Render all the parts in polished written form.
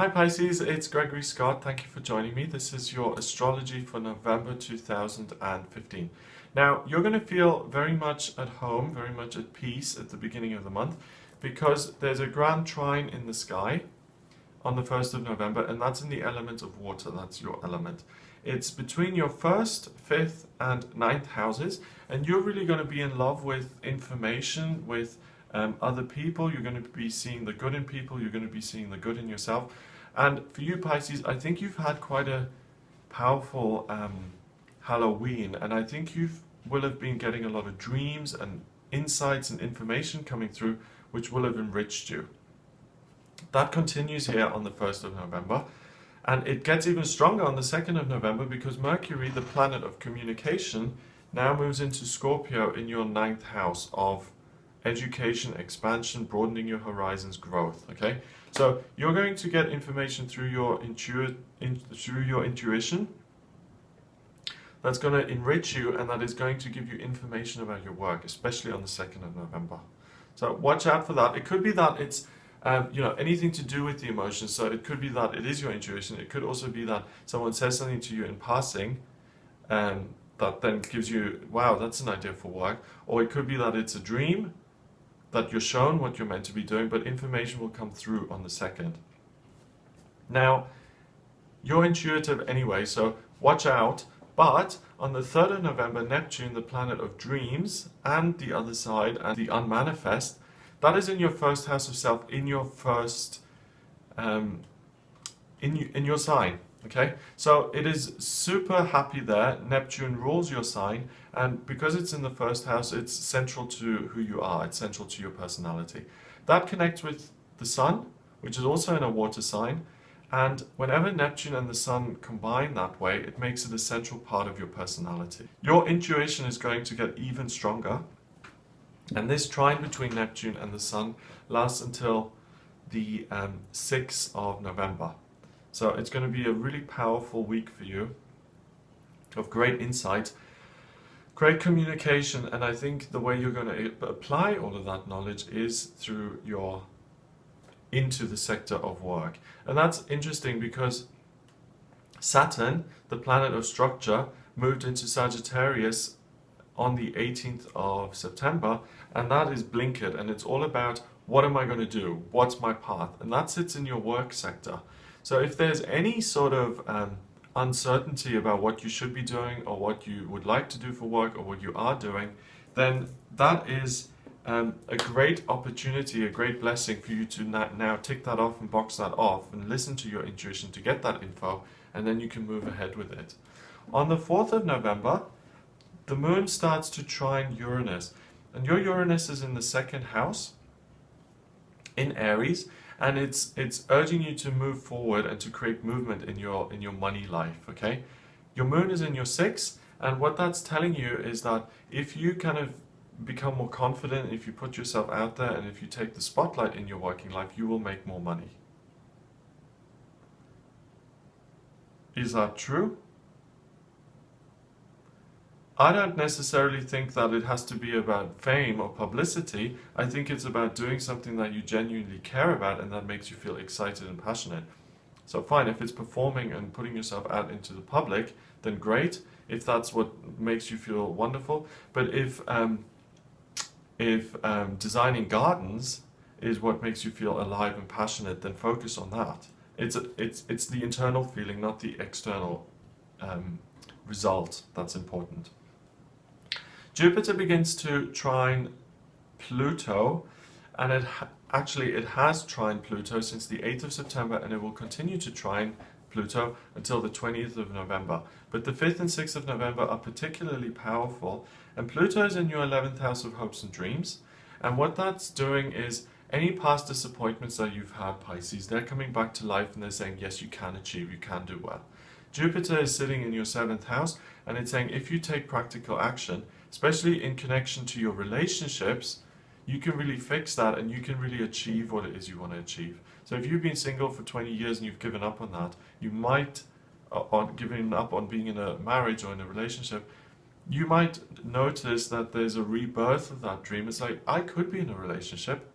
Hi Pisces, it's Gregory Scott. Thank you for joining me. This is your astrology for November 2015. Now, you're going to feel very much at home, very much at peace at the beginning of the month because there's a grand trine in the sky on the 1st of November, and that's in the element of water. That's your element. It's between your 1st, 5th, and 9th houses, and you're really going to be in love with information, with other people. You're going to be seeing the good in people. You're going to be seeing the good in yourself. And for you, Pisces, I think you've had quite a powerful Halloween, and I think you will have been getting a lot of dreams and insights and information coming through, which will have enriched you. That continues here on the 1st of November, and it gets even stronger on the 2nd of November because Mercury, the planet of communication, now moves into Scorpio in your 9th house of education, expansion, broadening your horizons, growth. Okay, so you're going to get information through your intuition that's going to enrich you, and that is going to give you information about your work, especially on the 2nd of November. So watch out for that. It could be that it's anything to do with the emotions. So it could be that it is your intuition. It could also be that someone says something to you in passing that then gives you, wow, that's an idea for work. Or it could be that it's a dream that you're shown what you're meant to be doing, but information will come through on the 2nd. Now, you're intuitive anyway, so watch out. But on the 3rd of November, Neptune, the planet of dreams, and the other side, and the unmanifest, that is in your 1st house of self, in your first, in your sign. Okay, so it is super happy there. Neptune rules your sign, and because it's in the 1st house, it's central to who you are. It's central to your personality. That connects with the Sun, which is also in a water sign, and whenever Neptune and the Sun combine that way, it makes it a central part of your personality. Your intuition is going to get even stronger, and this trine between Neptune and the Sun lasts until the 6th of November. So it's going to be a really powerful week for you of great insight, great communication, and I think the way you're going to apply all of that knowledge is through into the sector of work. And that's interesting because Saturn, the planet of structure, moved into Sagittarius on the 18th of September, and that is blinkered, and it's all about what am I going to do? What's my path? And that sits in your work sector. So if there's any sort of uncertainty about what you should be doing or what you would like to do for work or what you are doing, then that is a great opportunity, a great blessing for you to now tick that off and box that off and listen to your intuition to get that info, and then you can move ahead with it. On the 4th of November, the moon starts to trine Uranus, and your Uranus is in the 2nd house in Aries, and it's urging you to move forward and to create movement in your money life. Okay, your moon is in your 6th, and what that's telling you is that if you kind of become more confident, if you put yourself out there, and if you take the spotlight in your working life, you will make more money. Is that true? I don't necessarily think that it has to be about fame or publicity. I think it's about doing something that you genuinely care about and that makes you feel excited and passionate. So fine, if it's performing and putting yourself out into the public, then great, if that's what makes you feel wonderful. But if designing gardens is what makes you feel alive and passionate, then focus on that. It's the internal feeling, not the external result that's important. Jupiter begins to trine Pluto, and it has trined Pluto since the 8th of September, and it will continue to trine Pluto until the 20th of November. But the 5th and 6th of November are particularly powerful, and Pluto is in your 11th house of hopes and dreams, and what that's doing is any past disappointments that you've had, Pisces, they're coming back to life, and they're saying, yes, you can achieve, you can do well. Jupiter is sitting in your 7th house, and it's saying if you take practical action, especially in connection to your relationships, you can really fix that and you can really achieve what it is you want to achieve. So if you've been single for 20 years and you've given up on that, you might, on giving up on being in a marriage or in a relationship, you might notice that there's a rebirth of that dream. It's like, I could be in a relationship.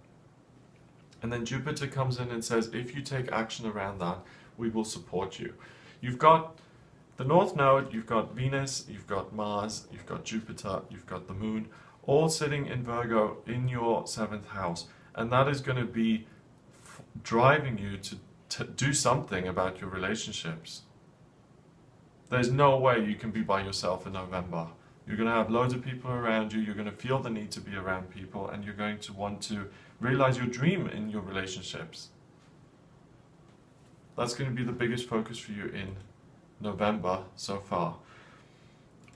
And then Jupiter comes in and says, if you take action around that, we will support you. You've got the North Node, you've got Venus, you've got Mars, you've got Jupiter, you've got the Moon, all sitting in Virgo in your 7th house. And that is going to be driving you to do something about your relationships. There's no way you can be by yourself in November. You're going to have loads of people around you, you're going to feel the need to be around people, and you're going to want to realize your dream in your relationships. That's going to be the biggest focus for you in November so far.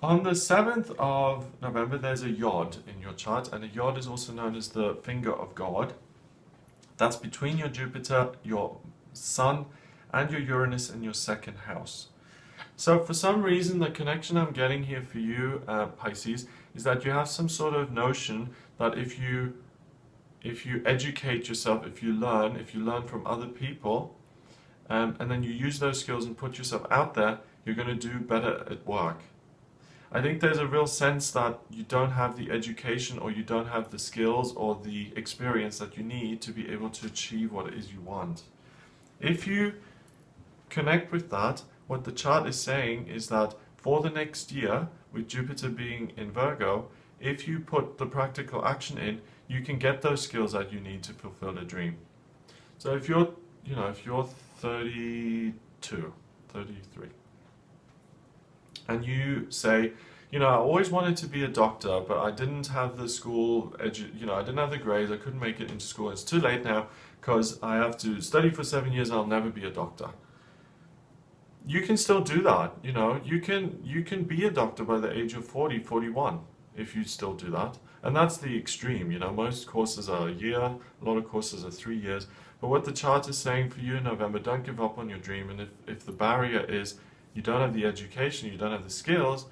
On the 7th of November, there's a yod in your chart, and a yod is also known as the finger of God. That's between your Jupiter, your Sun, and your Uranus in your 2nd house. So for some reason, the connection I'm getting here for you, Pisces, is that you have some sort of notion that if you educate yourself, if you learn from other people, and then you use those skills and put yourself out there, you're going to do better at work. I think there's a real sense that you don't have the education, or you don't have the skills or the experience that you need to be able to achieve what it is you want. If you connect with that, what the chart is saying is that for the next year, with Jupiter being in Virgo, if you put the practical action in, you can get those skills that you need to fulfill a dream. So if you're 32, 33, and you say, I always wanted to be a doctor, but I didn't have the school, I didn't have the grades, I couldn't make it into school. It's too late now because I have to study for 7 years, I'll never be a doctor. You can still do that, you can be a doctor by the age of 40, 41, if you still do that. And that's the extreme, most courses are a year, a lot of courses are 3 years. But what the chart is saying for you in November, don't give up on your dream. And if the barrier is you don't have the education, you don't have the skills,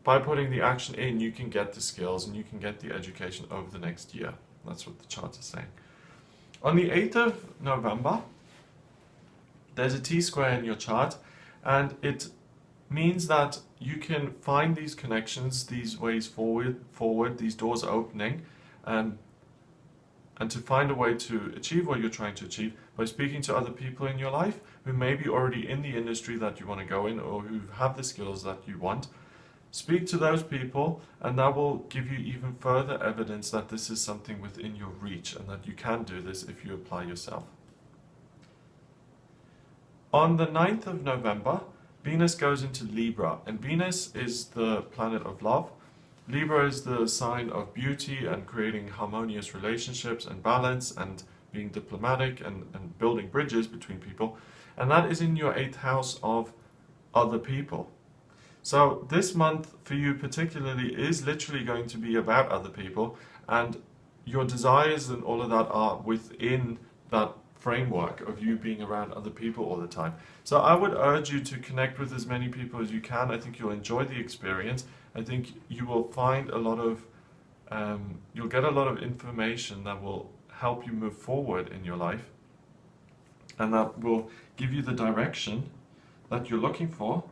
by putting the action in, you can get the skills and you can get the education over the next year. That's what the chart is saying. On the 8th of November, there's a T-square in your chart, and it means that you can find these connections, these ways forward, these doors opening, and to find a way to achieve what you're trying to achieve by speaking to other people in your life who may be already in the industry that you want to go in, or who have the skills that you want. Speak to those people, and that will give you even further evidence that this is something within your reach and that you can do this if you apply yourself. On the 9th of November, Venus goes into Libra, and Venus is the planet of love. Libra is the sign of beauty and creating harmonious relationships and balance and being diplomatic and building bridges between people. And that is in your 8th house of other people. So this month for you particularly is literally going to be about other people, and your desires and all of that are within that framework of you being around other people all the time. So I would urge you to connect with as many people as you can. I think you'll enjoy the experience. I think you will find a lot of, you'll get a lot of information that will help you move forward in your life, and that will give you the direction that you're looking for.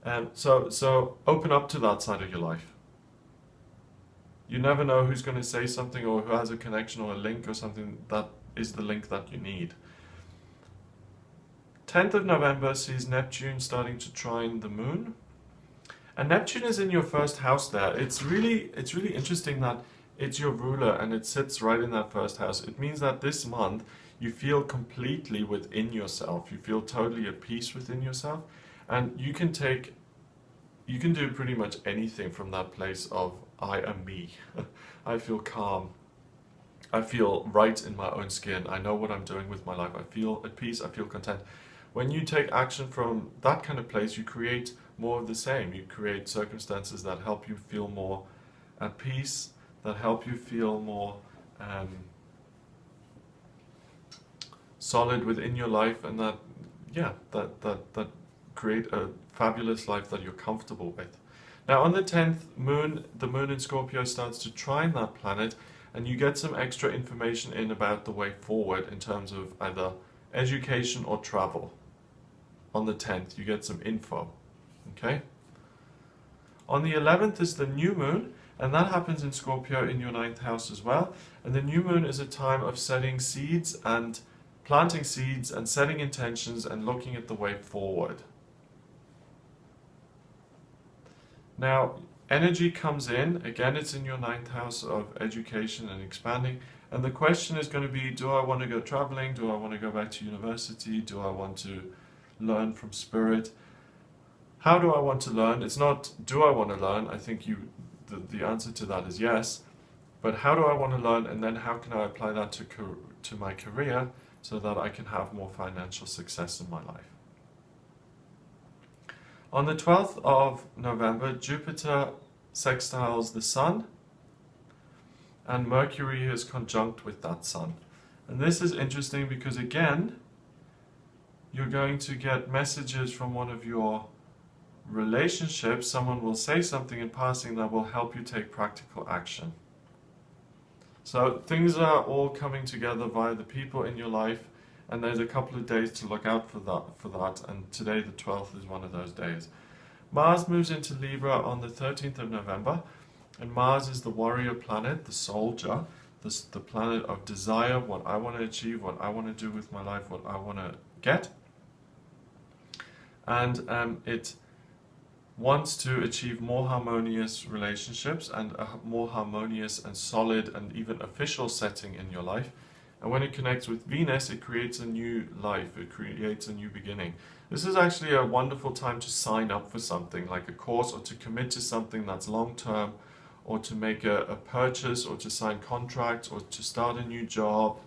And so open up to that side of your life. You never know who's going to say something, or who has a connection or a link or something that is the link that you need. 10th of November sees Neptune starting to trine the Moon. And Neptune is in your 1st house there. It's really interesting that it's your ruler and it sits right in that 1st house. It means that this month you feel completely within yourself. You feel totally at peace within yourself. And you can do pretty much anything from that place of I am me. I feel calm. I feel right in my own skin. I know what I'm doing with my life. I feel at peace. I feel content. When you take action from that kind of place, you create more of the same. You create circumstances that help you feel more at peace, that help you feel more solid within your life, and that create a fabulous life that you're comfortable with. Now on the 10th, the moon in Scorpio starts to trine that planet, and you get some extra information in about the way forward in terms of either education or travel. On the 10th, you get some info. Okay? On the 11th is the new moon, And that happens in Scorpio in your 9th house as well. And the new moon is a time of setting seeds and planting seeds and setting intentions and looking at the way forward. Now, energy comes in, again it's in your 9th house of education and expanding, and the question is going to be, do I want to go traveling? Do I want to go back to university? Do I want to learn from spirit? How do I want to learn? It's not, do I want to learn? I think the answer to that is yes, but how do I want to learn, and then how can I apply that to my career so that I can have more financial success in my life? On the 12th of November, Jupiter sextiles the Sun, and Mercury is conjunct with that Sun. And this is interesting because, again, you're going to get messages from one of your relationships. Someone will say something in passing that will help you take practical action. So things are all coming together via the people in your life, and there's a couple of days to look out for that, and today the 12th is one of those days. Mars moves into Libra on the 13th of November, and Mars is the warrior planet, the soldier, the planet of desire, what I want to achieve, what I want to do with my life, what I want to get. And it wants to achieve more harmonious relationships and a more harmonious and solid and even official setting in your life. And when it connects with Venus, it creates a new life, it creates a new beginning. This is actually a wonderful time to sign up for something like a course, or to commit to something that's long-term, or to make a purchase, or to sign contracts, or to start a new job,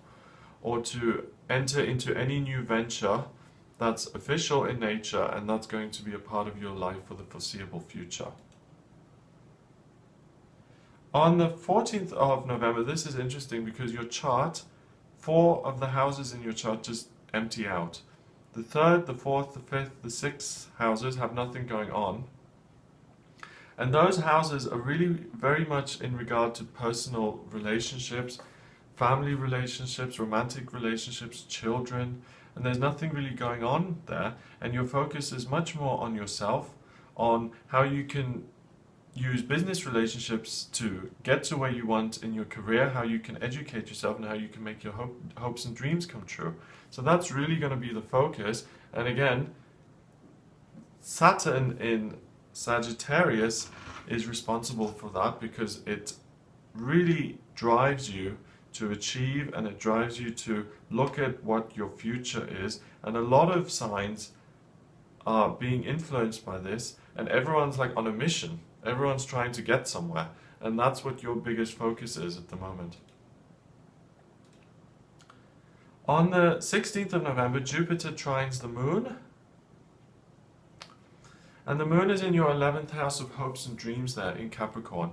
or to enter into any new venture that's official in nature and that's going to be a part of your life for the foreseeable future. On the 14th of November, this is interesting because your chart, 4 of the houses in your chart just empty out. The 3rd, the 4th, the 5th, the 6th houses have nothing going on. And those houses are really very much in regard to personal relationships, family relationships, romantic relationships, children, and there's nothing really going on there. And your focus is much more on yourself, on how you can use business relationships to get to where you want in your career, how you can educate yourself, and how you can make your hopes and dreams come true. So that's really going to be the focus. And again, Saturn in Sagittarius is responsible for that, because it really drives you to achieve, and it drives you to look at what your future is. And a lot of signs are being influenced by this, and everyone's like on a mission. Everyone's trying to get somewhere, and that's what your biggest focus is at the moment. On the 16th of November, Jupiter trines the Moon, and the Moon is in your 11th house of hopes and dreams there in Capricorn.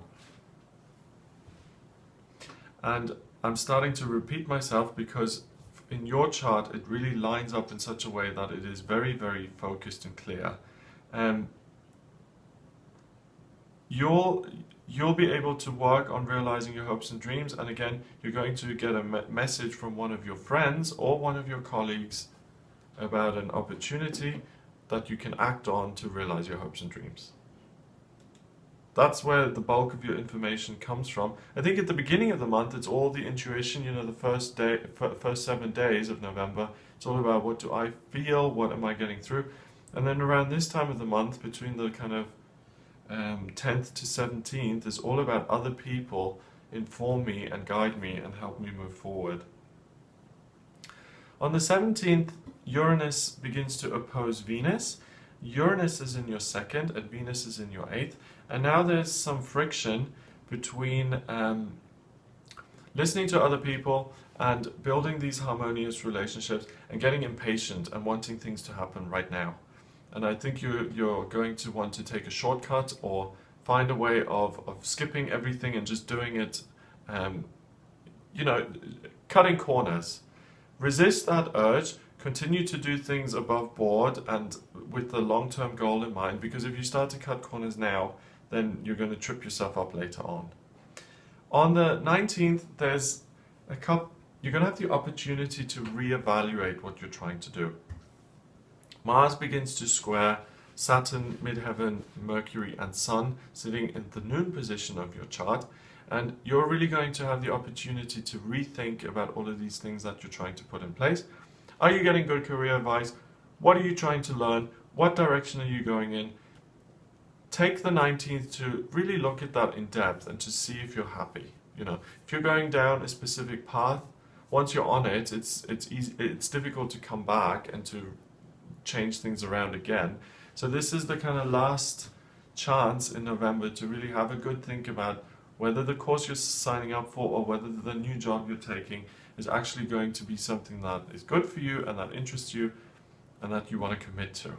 And I'm starting to repeat myself because in your chart it really lines up in such a way that it is very, very focused and clear. You'll be able to work on realizing your hopes and dreams, and again, you're going to get a message from one of your friends or one of your colleagues about an opportunity that you can act on to realize your hopes and dreams. That's where the bulk of your information comes from. I think at the beginning of the month, it's all the intuition, the first 7 days of November. It's all about, what do I feel, what am I getting through? And then around this time of the month, between the kind of 10th to 17th, is all about other people inform me and guide me and help me move forward. On the 17th, Uranus begins to oppose Venus. Uranus is in your 2nd and Venus is in your 8th. And now there's some friction between listening to other people and building these harmonious relationships and getting impatient and wanting things to happen right now. And I think you're going to want to take a shortcut or find a way of skipping everything and just doing it, cutting corners. Resist that urge, continue to do things above board and with the long-term goal in mind, because if you start to cut corners now, then you're going to trip yourself up later on. On the 19th, you're going to have the opportunity to reevaluate what you're trying to do. Mars begins to square Saturn, midheaven, Mercury and Sun sitting in the noon position of your chart. And you're really going to have the opportunity to rethink about all of these things that you're trying to put in place. Are you getting good career advice? What are you trying to learn? What direction are you going in? Take the 19th to really look at that in depth and to see if you're happy. You know, if you're going down a specific path, once you're on it, it's easy, it's difficult to come back and to change things around again. So this is the kind of last chance in November to really have a good think about whether the course you're signing up for or whether the new job you're taking is actually going to be something that is good for you and that interests you and that you want to commit to.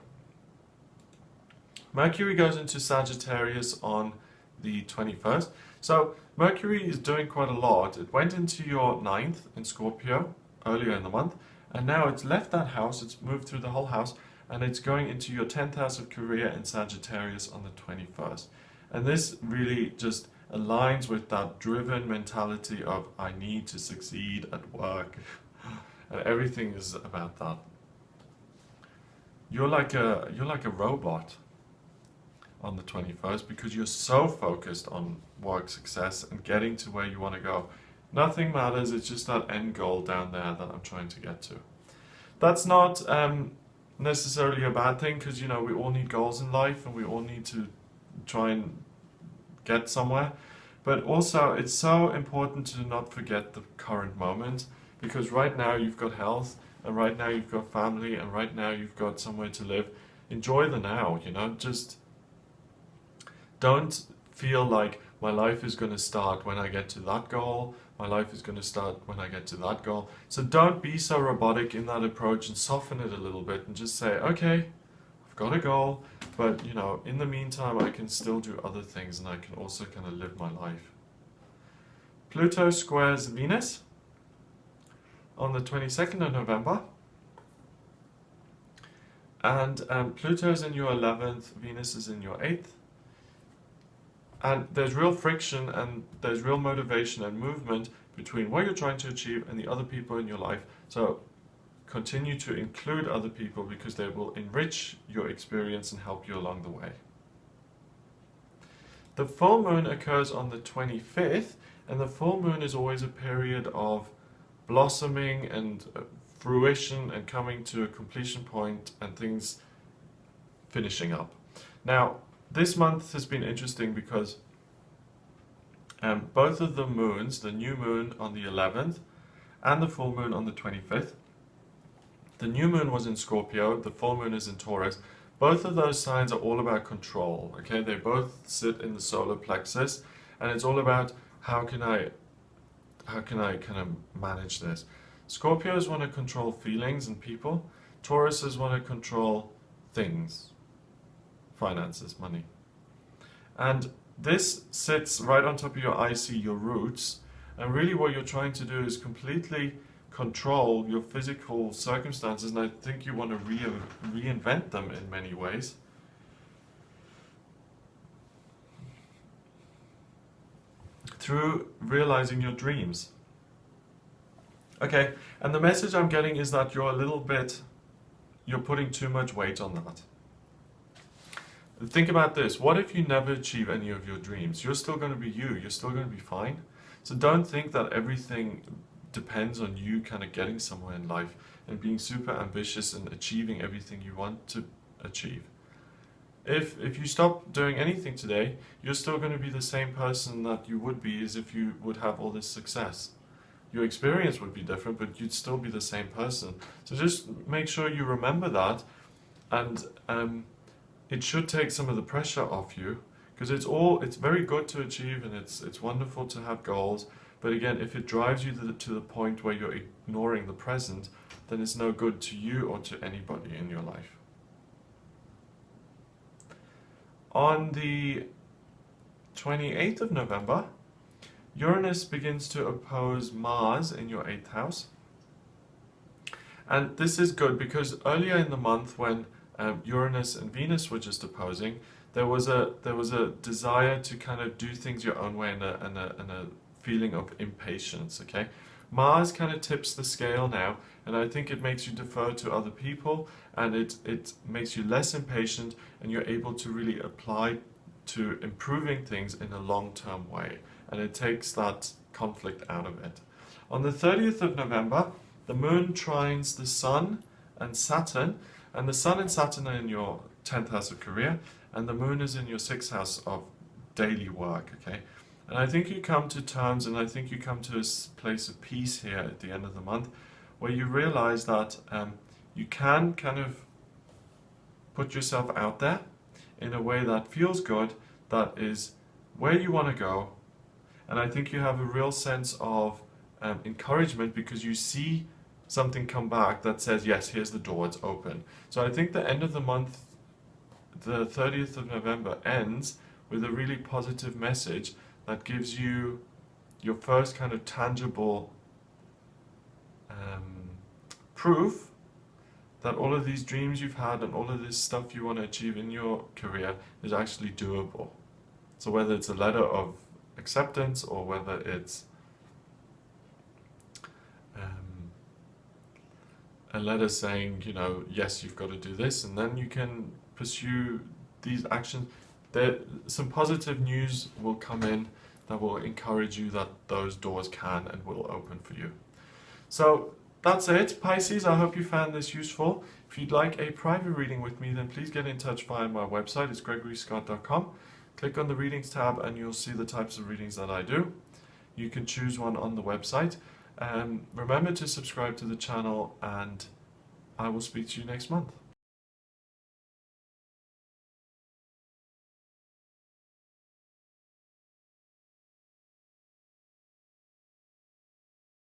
Mercury goes into Sagittarius on the 21st. So Mercury is doing quite a lot. It went into your 9th in Scorpio earlier in the month, and now it's left that house, it's moved through the whole house, and it's going into your 10th house of career in Sagittarius on the 21st. And this really just aligns with that driven mentality of I need to succeed at work, and everything is about that. You're like a robot on the 21st because you're so focused on work success and getting to where you want to go. Nothing matters, it's just that end goal down there that I'm trying to get to. That's not necessarily a bad thing, because you know we all need goals in life and we all need to try and get somewhere, but also it's so important to not forget the current moment, because right now you've got health, and right now you've got family, and right now you've got somewhere to live. Enjoy the now, you know, just don't feel like my life is going to start when I get to that goal, my life is going to start when I get to that goal. So don't be so robotic in that approach, and soften it a little bit and just say, okay, I've got a goal, but you know, in the meantime I can still do other things and I can also kind of live my life. Pluto squares Venus on the 22nd of November. And Pluto is in your 11th, Venus is in your 8th. And there's real friction and there's real motivation and movement between what you're trying to achieve and the other people in your life. So continue to include other people because they will enrich your experience and help you along the way. The full moon occurs on the 25th, and the full moon is always a period of blossoming and fruition and coming to a completion point and things finishing up. Now, this month has been interesting because both of the moons, the new moon on the 11th and the full moon on the 25th, the new moon was in Scorpio, the full moon is in Taurus. Both of those signs are all about control, okay? They both sit in the solar plexus, and it's all about how can I kind of manage this. Scorpios want to control feelings and people. Tauruses want to control things. Finances, money. And this sits right on top of your IC, your roots, and really what you're trying to do is completely control your physical circumstances, and I think you want to reinvent them in many ways. Through realizing your dreams. Okay, and the message I'm getting is that you're putting too much weight on that. Think about this. What if you never achieve any of your dreams? You're still going to be you. You're still going to be fine. So don't think that everything depends on you kind of getting somewhere in life and being super ambitious and achieving everything you want to achieve. If you stop doing anything today, you're still going to be the same person that you would be as if you would have all this success. Your experience would be different, but you'd still be the same person. So just make sure you remember that, and it should take some of the pressure off you, because it's very good to achieve and it's wonderful to have goals, but again, if it drives you to the point where you're ignoring the present, then it's no good to you or to anybody in your life. On the 28th of November, Uranus begins to oppose Mars in your 8th house. And this is good because earlier in the month when Uranus and Venus were just opposing, there was a desire to kind of do things your own way and a feeling of impatience, okay? Mars kind of tips the scale now, and I think it makes you defer to other people, and it makes you less impatient, and you're able to really apply to improving things in a long-term way, and it takes that conflict out of it. On the 30th of November, the moon trines the sun and Saturn, and the sun and Saturn are in your 10th house of career, and the moon is in your 6th house of daily work, okay? And I think you come to terms, and I think you come to a place of peace here at the end of the month, where you realize that you can kind of put yourself out there in a way that feels good, that is where you want to go. And I think you have a real sense of encouragement, because you see something come back that says, yes, here's the door, it's open. So I think the end of the month, the 30th of November, ends with a really positive message that gives you your first kind of tangible proof that all of these dreams you've had and all of this stuff you want to achieve in your career is actually doable. So whether it's a letter of acceptance, or whether it's a letter saying, you know, yes, you've got to do this, and then you can pursue these actions, some positive news will come in that will encourage you that those doors can and will open for you. So that's it, Pisces. I hope you found this useful. If you'd like a private reading with me, then please get in touch via my website. It's gregoryscott.com. Click on the readings tab and you'll see the types of readings that I do. You can choose one on the website. Remember to subscribe to the channel, and I will speak to you next month.